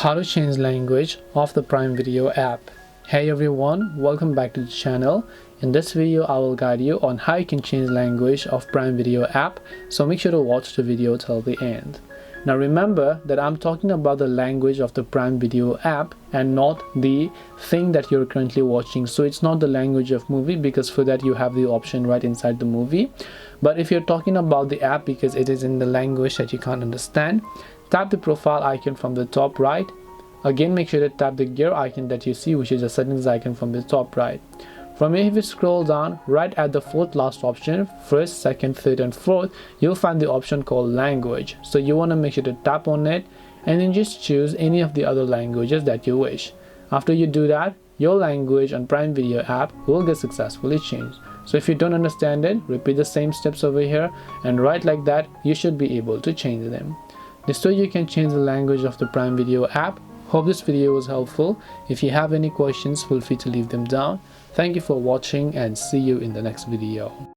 How to change language of the Prime Video app. Hey everyone, welcome back to the channel. In this video I will guide you on how you can change language of Prime Video app, so make sure to watch the video till the end. Now remember that I'm talking about the language of the Prime Video app and not the thing that you're currently watching. So it's not the language of movie, because for that you have the option right inside the movie. But if you're talking about the app because it is in the language that you can't understand, tap the profile icon from the top right. Again, make sure to tap the gear icon that you see, which is a settings icon from the top right. From here, if you scroll down, right at the fourth last option, first, second, third and fourth, you'll find the option called language. So you want to make sure to tap on it and then just choose any of the other languages that you wish. After you do that, your language on Prime Video app will get successfully changed. So if you don't understand it, repeat the same steps over here, and right like that, you should be able to change them. This way you can change the language of the Prime Video app. Hope this video was helpful. If you have any questions, feel free to leave them down. Thank you for watching and see you in the next video.